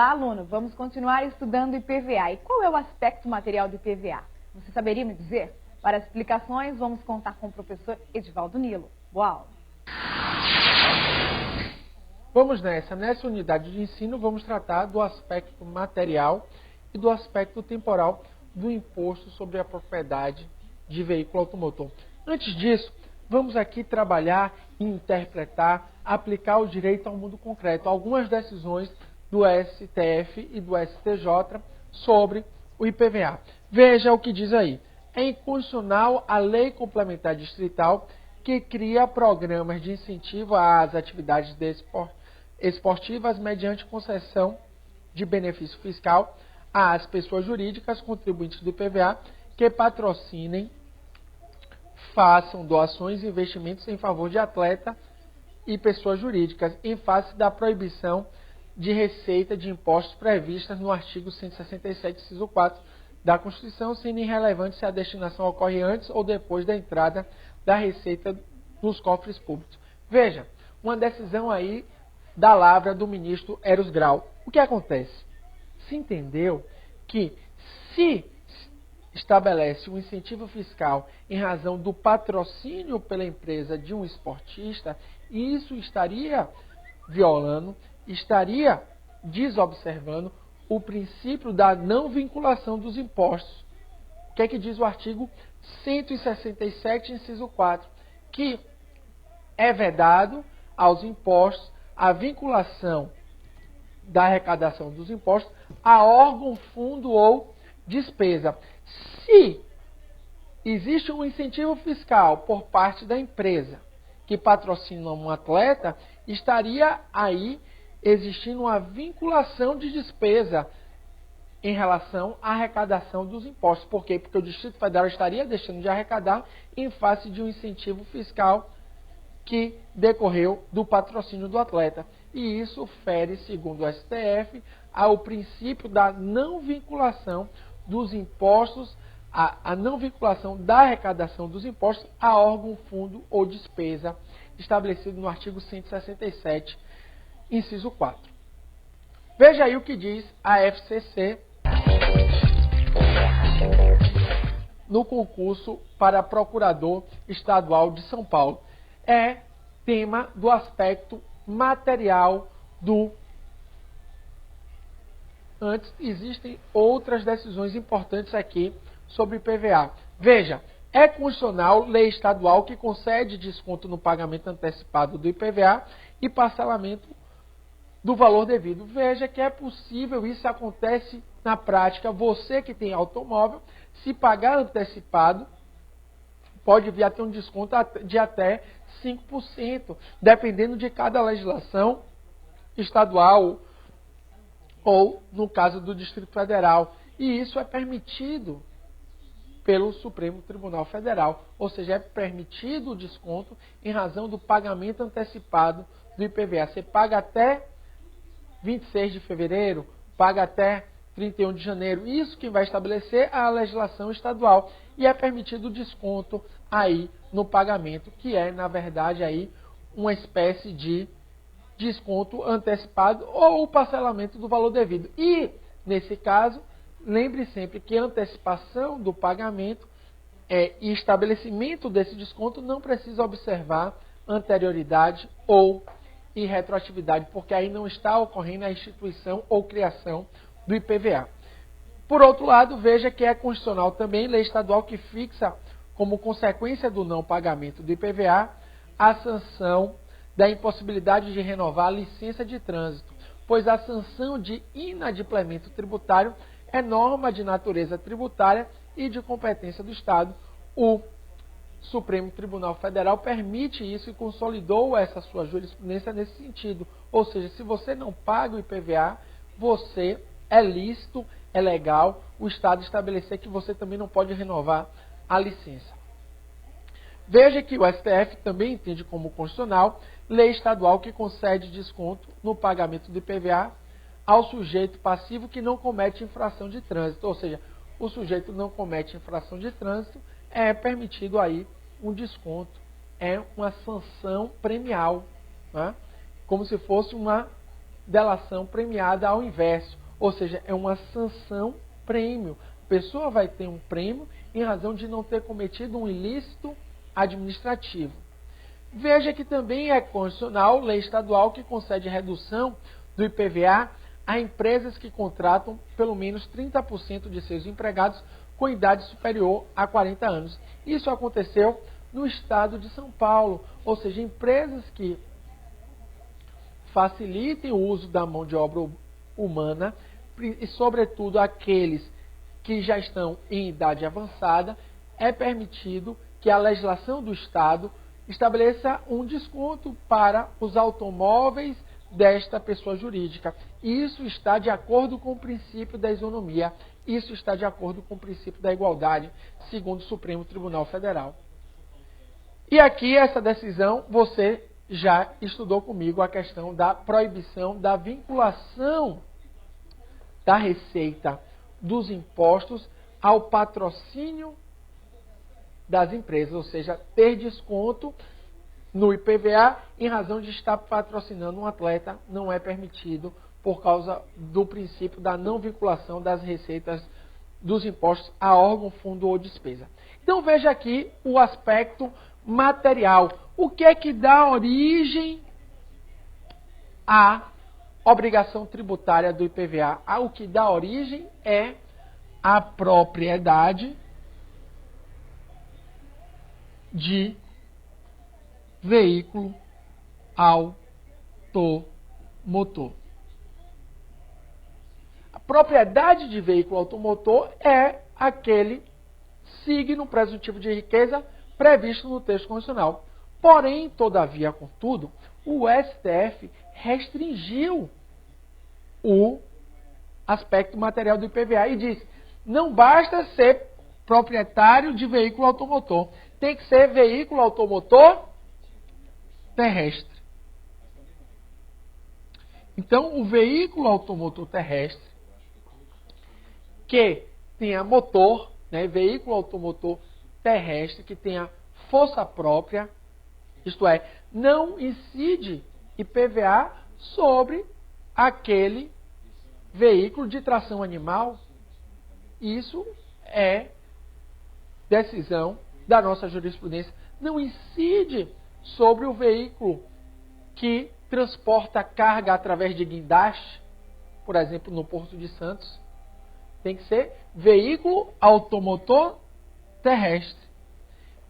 Olá, aluno! Vamos continuar estudando IPVA. E qual é o aspecto material do IPVA? Você saberia me dizer? Para as explicações, vamos contar com o professor Edivaldo Nilo. Boa aula! Vamos nessa. Nessa unidade de ensino, vamos tratar do aspecto material e do aspecto temporal do imposto sobre a propriedade de veículo automotor. Antes disso, vamos aqui trabalhar e interpretar, aplicar o direito ao mundo concreto. Algumas decisões do STF e do STJ sobre o IPVA. Veja o que diz aí. É inconstitucional a Lei Complementar Distrital que cria programas de incentivo às atividades esportivas mediante concessão de benefício fiscal às pessoas jurídicas contribuintes do IPVA que patrocinem, façam doações e investimentos em favor de atleta e pessoas jurídicas, em face da proibição de receita de impostos previstas no artigo 167, inciso 4 da Constituição, sendo irrelevante se a destinação ocorre antes ou depois da entrada da receita nos cofres públicos. Veja, uma decisão aí da lavra do ministro Eros Grau. O que acontece? Se entendeu que se estabelece um incentivo fiscal em razão do patrocínio pela empresa de um esportista, isso estaria violando, estaria desobservando o princípio da não vinculação dos impostos. O que é que diz o artigo 167, inciso 4? Que é vedado aos impostos a vinculação da arrecadação dos impostos a órgão, fundo ou despesa. Se existe um incentivo fiscal por parte da empresa que patrocina um atleta, estaria aí existindo uma vinculação de despesa em relação à arrecadação dos impostos. Por quê? Porque o Distrito Federal estaria deixando de arrecadar em face de um incentivo fiscal que decorreu do patrocínio do atleta. E isso fere, segundo o STF, ao princípio da não vinculação dos impostos, a não vinculação da arrecadação dos impostos a órgão, fundo ou despesa, estabelecido no artigo 167, inciso 4. Veja aí o que diz a FCC no concurso para procurador estadual de São Paulo. É tema do aspecto material do... Antes, existem outras decisões importantes aqui sobre IPVA. Veja, é constitucional lei estadual que concede desconto no pagamento antecipado do IPVA e parcelamento do valor devido. Veja que é possível, isso acontece na prática. Você que tem automóvel, se pagar antecipado, pode vir a ter um desconto de até 5%, dependendo de cada legislação estadual ou, no caso do Distrito Federal. E isso é permitido pelo Supremo Tribunal Federal, ou seja, é permitido o desconto em razão do pagamento antecipado do IPVA. Você paga até 26 de fevereiro, paga até 31 de janeiro. Isso que vai estabelecer a legislação estadual. E é permitido o desconto aí no pagamento, que é, na verdade, aí uma espécie de desconto antecipado ou o parcelamento do valor devido. E, nesse caso, lembre sempre que a antecipação do pagamento e estabelecimento desse desconto não precisa observar anterioridade ou retroatividade, porque aí não está ocorrendo a instituição ou criação do IPVA. Por outro lado, veja que é constitucional também lei estadual que fixa como consequência do não pagamento do IPVA a sanção da impossibilidade de renovar a licença de trânsito, pois a sanção de inadimplemento tributário é norma de natureza tributária e de competência do Estado. O Supremo Tribunal Federal permite isso e consolidou essa sua jurisprudência nesse sentido. Ou seja, se você não paga o IPVA, você é lícito, é legal o Estado estabelecer que você também não pode renovar a licença. Veja que o STF também entende como constitucional lei estadual que concede desconto no pagamento do IPVA ao sujeito passivo que não comete infração de trânsito. Ou seja, o sujeito não comete infração de trânsito, é permitido aí um desconto, é uma sanção premial, né? Como se fosse uma delação premiada ao inverso, ou seja, é uma sanção prêmio. A pessoa vai ter um prêmio em razão de não ter cometido um ilícito administrativo. Veja que também é constitucional lei estadual que concede redução do IPVA a empresas que contratam pelo menos 30% de seus empregados com idade superior a 40 anos. Isso aconteceu no estado de São Paulo, ou seja, empresas que facilitem o uso da mão de obra humana e, sobretudo, aqueles que já estão em idade avançada, é permitido que a legislação do estado estabeleça um desconto para os automóveis desta pessoa jurídica. Isso está de acordo com o princípio da isonomia, isso está de acordo com o princípio da igualdade, segundo o Supremo Tribunal Federal. E aqui, essa decisão, você já estudou comigo a questão da proibição da vinculação da receita dos impostos ao patrocínio das empresas, ou seja, ter desconto no IPVA em razão de estar patrocinando um atleta não é permitido por causa do princípio da não vinculação das receitas dos impostos a órgão, fundo ou despesa. Então veja aqui o aspecto material. O que é que dá origem à obrigação tributária do IPVA? O que dá origem é a propriedade de veículo automotor. A propriedade de veículo automotor é aquele signo presuntivo de riqueza previsto no texto constitucional. Porém, todavia, contudo, o STF restringiu o aspecto material do IPVA e diz: não basta ser proprietário de veículo automotor, tem que ser veículo automotor terrestre. Então, o veículo automotor terrestre que tenha motor, né, veículo automotor terrestre que tenha força própria, isto é, não incide IPVA sobre aquele veículo de tração animal. Isso é decisão da nossa jurisprudência. Não incide sobre o veículo que transporta carga através de guindaste, por exemplo, no Porto de Santos. Tem que ser veículo automotor terrestre.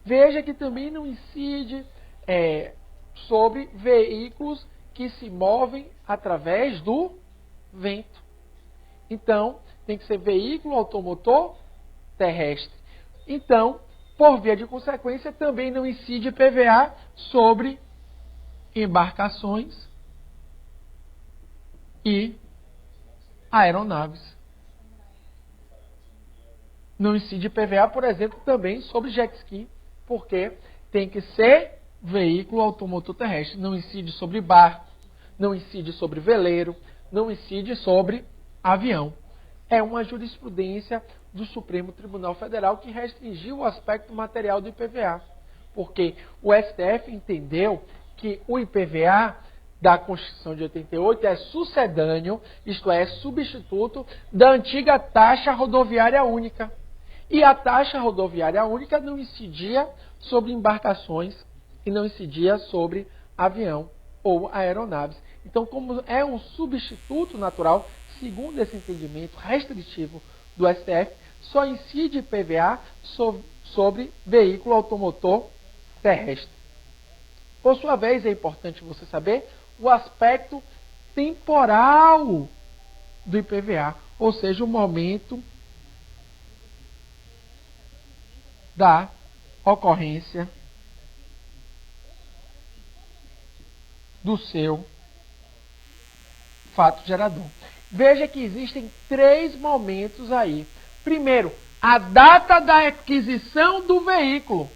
Veja que também não incide sobre veículos que se movem através do vento. Então, tem que ser veículo automotor terrestre. Então, por via de consequência, também não incide IPVA sobre embarcações e aeronaves. Não incide IPVA, por exemplo, também sobre jet ski, porque tem que ser veículo automotor terrestre. Não incide sobre barco, não incide sobre veleiro, não incide sobre avião. É uma jurisprudência do Supremo Tribunal Federal que restringiu o aspecto material do IPVA, porque o STF entendeu que o IPVA da Constituição de 88 é sucedâneo, isto é, substituto da antiga taxa rodoviária única. E a taxa rodoviária única não incidia sobre embarcações e não incidia sobre avião ou aeronaves. Então, como é um substituto natural, segundo esse entendimento restritivo do STF, só incide IPVA sobre veículo automotor terrestre. Por sua vez, é importante você saber o aspecto temporal do IPVA, ou seja, o momento da ocorrência do seu fato gerador. Veja que existem 3 momentos aí. Primeiro, a data da aquisição do veículo.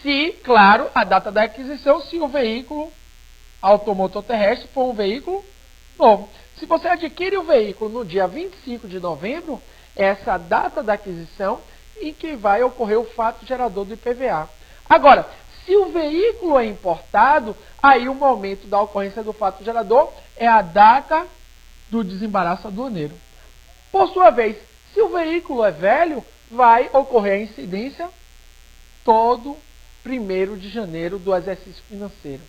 Se, claro, a data da aquisição, se o veículo automotor terrestre for um veículo novo. Se você adquire o veículo no dia 25 de novembro, essa é a data da aquisição em que vai ocorrer o fato gerador do IPVA. Agora, Se o veículo é importado, aí o momento da ocorrência do fato gerador é a data do desembaraço aduaneiro. Por sua vez, se o veículo é velho, vai ocorrer a incidência todo 1º de janeiro do exercício financeiro.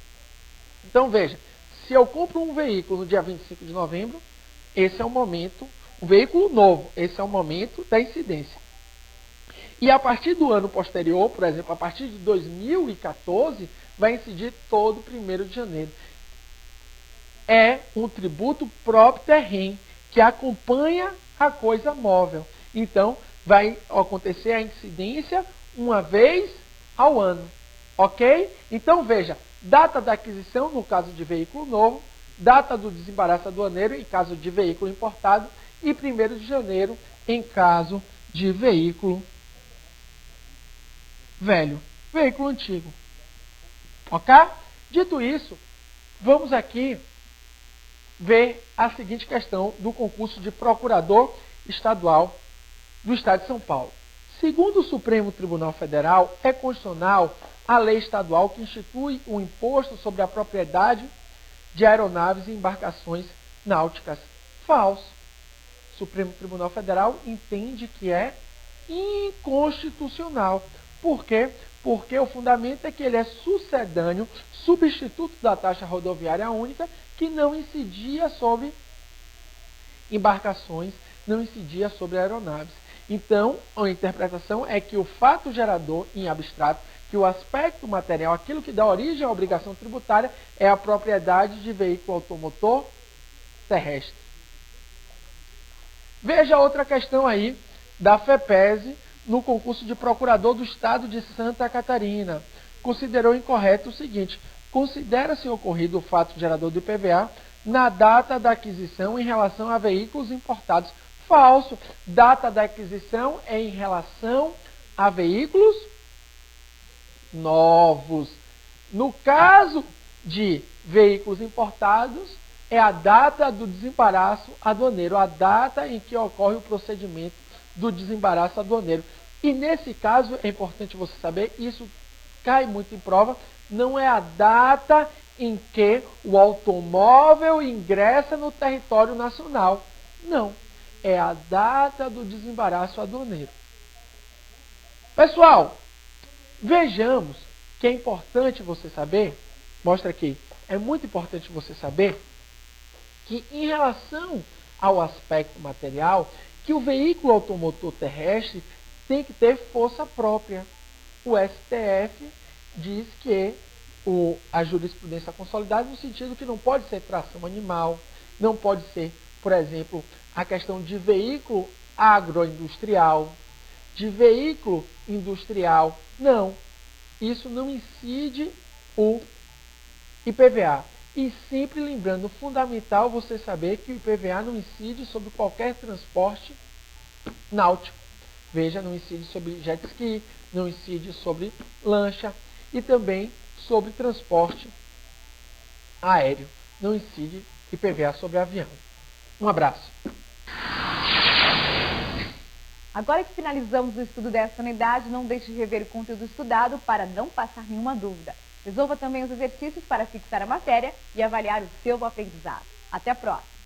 Então veja, se eu compro um veículo no dia 25 de novembro, esse é o momento, um veículo novo, esse é o momento da incidência. E a partir do ano posterior, por exemplo, a partir de 2014, vai incidir todo 1º de janeiro. É um tributo próprio terreno que acompanha a coisa móvel. Então, vai acontecer a incidência uma vez ao ano. Ok? Então, veja, data da aquisição, no caso de veículo novo, data do desembaraço aduaneiro, em caso de veículo importado, e 1º de janeiro, em caso de veículo velho, veículo antigo. Ok? Dito isso, vamos aqui ver a seguinte questão do concurso de procurador estadual do Estado de São Paulo. Segundo o Supremo Tribunal Federal, é constitucional a lei estadual que institui o imposto sobre a propriedade de aeronaves e embarcações náuticas. Falso. O Supremo Tribunal Federal entende que é inconstitucional. Por quê? Porque o fundamento é que ele é sucedâneo, substituto da taxa rodoviária única, que não incidia sobre embarcações, não incidia sobre aeronaves. Então, a interpretação é que o fato gerador, em abstrato, que o aspecto material, aquilo que dá origem à obrigação tributária, é a propriedade de veículo automotor terrestre. Veja outra questão aí da FEPESE no concurso de procurador do Estado de Santa Catarina. Considerou incorreto o seguinte: considera-se ocorrido o fato gerador do IPVA na data da aquisição em relação a veículos importados. Falso. Data da aquisição é em relação a veículos novos. No caso de veículos importados, é a data do desembaraço aduaneiro, a data em que ocorre o procedimento do desembaraço aduaneiro. E nesse caso, é importante você saber, isso cai muito em prova, não é a data em que o automóvel ingressa no território nacional. Não. É a data do desembaraço aduaneiro. Pessoal, vejamos que é importante você saber, mostra aqui, é muito importante você saber que em relação ao aspecto material, que o veículo automotor terrestre tem que ter força própria. O STF diz que a jurisprudência consolidada no sentido que não pode ser tração animal, não pode ser, por exemplo, a questão de veículo agroindustrial, de veículo industrial. Não. Isso não incide o IPVA. E sempre lembrando, fundamental você saber que o IPVA não incide sobre qualquer transporte náutico. Veja, não incide sobre jet ski, não incide sobre lancha e também sobre transporte aéreo. Não incide IPVA sobre avião. Um abraço. Agora que finalizamos o estudo desta unidade, não deixe de rever o conteúdo estudado para não passar nenhuma dúvida. Resolva também os exercícios para fixar a matéria e avaliar o seu aprendizado. Até a próxima!